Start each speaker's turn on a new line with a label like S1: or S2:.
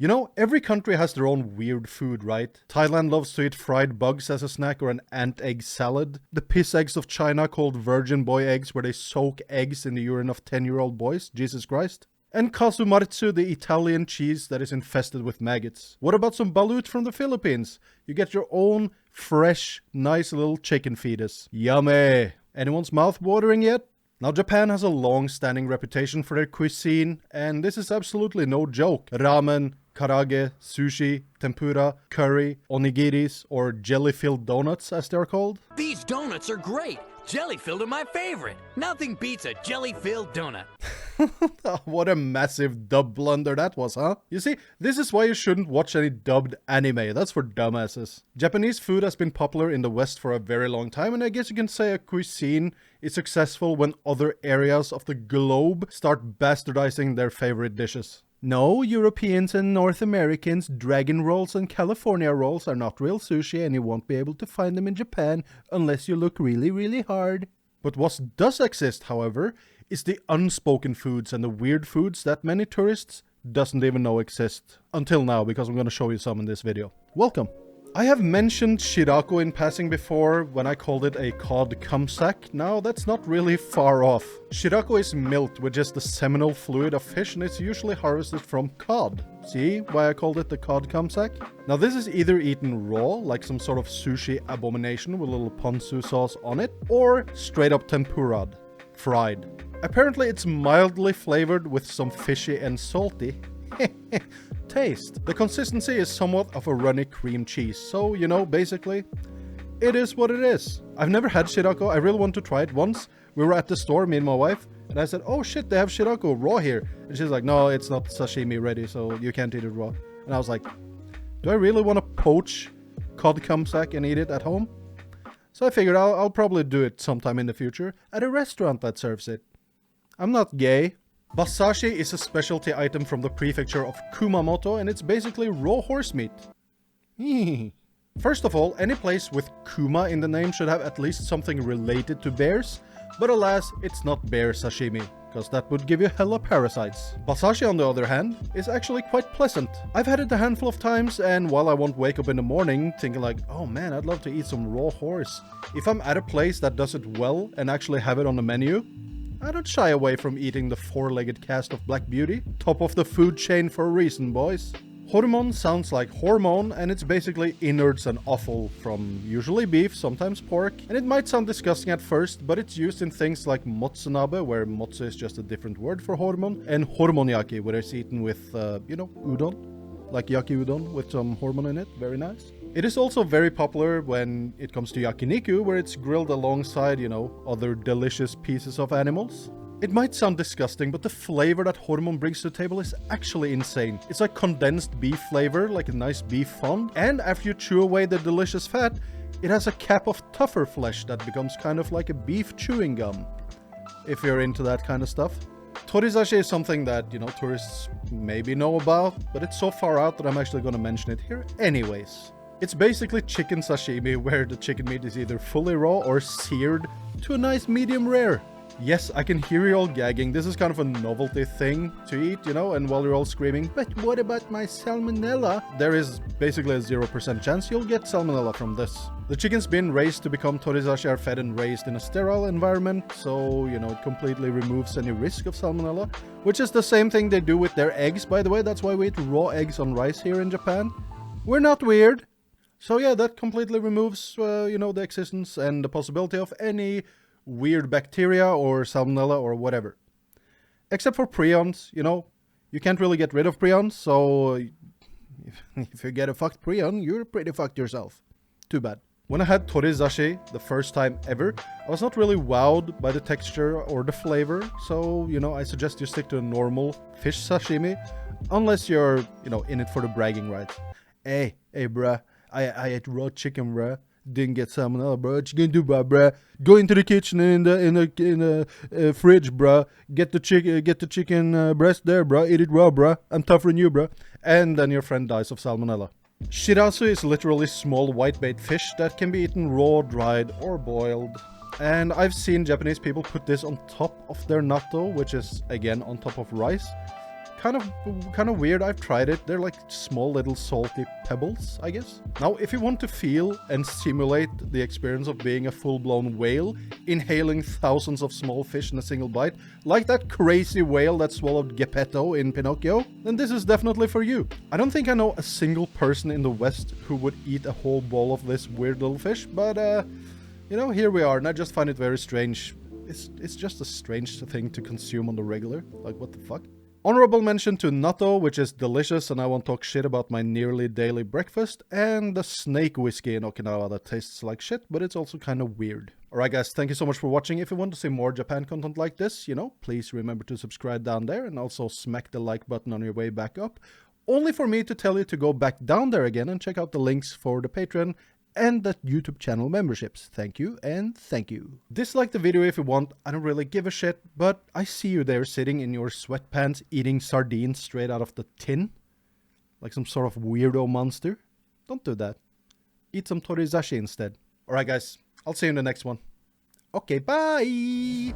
S1: You know, every country has their own weird food, right? Thailand loves to eat fried bugs as a snack or an ant egg salad. The piss eggs of China called virgin boy eggs where they soak eggs in the urine of 10-year-old boys. Jesus Christ. And Kasumarzu, the Italian cheese that is infested with maggots. What about some balut from the Philippines? You get your own fresh, nice little chicken fetus. Yummy! Anyone's mouth watering yet? Now, Japan has a long-standing reputation for their cuisine, and this is absolutely no joke. Ramen, karage, sushi, tempura, curry, onigiris, or jelly-filled donuts, as they're called.
S2: These donuts are great! Jelly-filled are my favorite! Nothing beats a jelly-filled donut.
S1: What a massive dub blunder that was, huh? You see, this is why you shouldn't watch any dubbed anime. That's for dumbasses. Japanese food has been popular in the West for a very long time, and I guess you can say a cuisine is successful when other areas of the globe start bastardizing their favorite dishes. No, Europeans and North Americans, dragon rolls and California rolls are not real sushi, and you won't be able to find them in Japan unless you look really, really hard. But what does exist, however, is the unspoken foods and the weird foods that many tourists doesn't even know exist. Until now, because I'm going to show you some in this video. Welcome! I have mentioned Shirako in passing before when I called it a cod cum sack. Now, that's not really far off. Shirako is milked with just the seminal fluid of fish, and it's usually harvested from cod. See why I called it the cod cum sack? Now, this is either eaten raw, like some sort of sushi abomination with a little ponzu sauce on it, or straight up tempura'd, fried. Apparently, it's mildly flavored with some fishy and salty taste. The consistency is somewhat of a runny cream cheese, so, you know, basically, it is what it is. I've never had Shirako. I really want to try it. Once we were at the store, me and my wife, and I said, oh shit, they have Shirako raw here. And she's like, no, it's not sashimi ready, so you can't eat it raw. And I was like, do I really want to poach cod cum sack and eat it at home? So I figured I'll probably do it sometime in the future at a restaurant that serves it. I'm not gay. Basashi is a specialty item from the prefecture of Kumamoto, and it's basically raw horse meat. First of all, any place with Kuma in the name should have at least something related to bears, but alas, it's not bear sashimi, because that would give you hella parasites. Basashi, on the other hand, is actually quite pleasant. I've had it a handful of times, and while I won't wake up in the morning thinking like, oh man, I'd love to eat some raw horse, if I'm at a place that does it well and actually have it on the menu, I don't shy away from eating the four-legged cast of Black Beauty. Top of the food chain for a reason, boys. Hormone sounds like hormone, and it's basically innards and offal from usually beef, sometimes pork. And it might sound disgusting at first, but it's used in things like motsunabe, where motsu is just a different word for hormone, and hormonyaki, where it's eaten with, you know, udon. Like yaki udon with some hormone in it. Very nice. It is also very popular when it comes to yakiniku, where it's grilled alongside, you know, other delicious pieces of animals. It might sound disgusting, but the flavor that hormone brings to the table is actually insane. It's like condensed beef flavor, like a nice beef fond, and after you chew away the delicious fat, it has a cap of tougher flesh that becomes kind of like a beef chewing gum, if you're into that kind of stuff. Torizashi is something that, you know, tourists maybe know about, but it's so far out that I'm actually going to mention it here anyways. It's basically chicken sashimi, where the chicken meat is either fully raw or seared to a nice medium rare. Yes, I can hear you all gagging. This is kind of a novelty thing to eat, you know, and while you're all screaming, but what about my salmonella? There is basically a 0% chance you'll get salmonella from this. The chickens being raised to become torizashi are fed and raised in a sterile environment, so, you know, it completely removes any risk of salmonella, which is the same thing they do with their eggs, by the way. That's why we eat raw eggs on rice here in Japan. We're not weird. So yeah, that completely removes, you know, the existence and the possibility of any weird bacteria or salmonella or whatever. Except for prions, you know, you can't really get rid of prions, so if you get a fucked prion, you're pretty fucked yourself. Too bad. When I had torizashi the first time ever, I was not really wowed by the texture or the flavor, so, you know, I suggest you stick to a normal fish sashimi, unless you're, you know, in it for the bragging rights. Hey bruh. I ate raw chicken, bruh. Didn't get salmonella, bruh. What you gonna do, bruh? Go into the kitchen in the fridge, bruh. Get the chicken breast there, bruh. Eat it raw, bruh. I'm tougher than you, bruh. And then your friend dies of salmonella. Shirasu is literally small whitebait fish that can be eaten raw, dried, or boiled. And I've seen Japanese people put this on top of their natto, which is again on top of rice. kind of weird. I've tried it. They're like small little salty pebbles, I guess. Now, if you want to feel and simulate the experience of being a full-blown whale, inhaling thousands of small fish in a single bite, like that crazy whale that swallowed Geppetto in Pinocchio, then this is definitely for you. I don't think I know a single person in the West who would eat a whole bowl of this weird little fish, but you know, here we are, and I just find it very strange. It's just a strange thing to consume on the regular. Like, what the fuck? Honorable mention to natto, which is delicious, and I won't talk shit about my nearly daily breakfast, and the snake whiskey in Okinawa that tastes like shit, but it's also kind of weird. Alright guys, thank you so much for watching. If you want to see more Japan content like this, you know, please remember to subscribe down there, and also smack the like button on your way back up, only for me to tell you to go back down there again and check out the links for the Patreon and the YouTube channel memberships. Thank you, and thank you. Dislike the video if you want, I don't really give a shit, but I see you there sitting in your sweatpants eating sardines straight out of the tin. Like some sort of weirdo monster. Don't do that. Eat some torizashi instead. Alright guys, I'll see you in the next one. Okay, bye!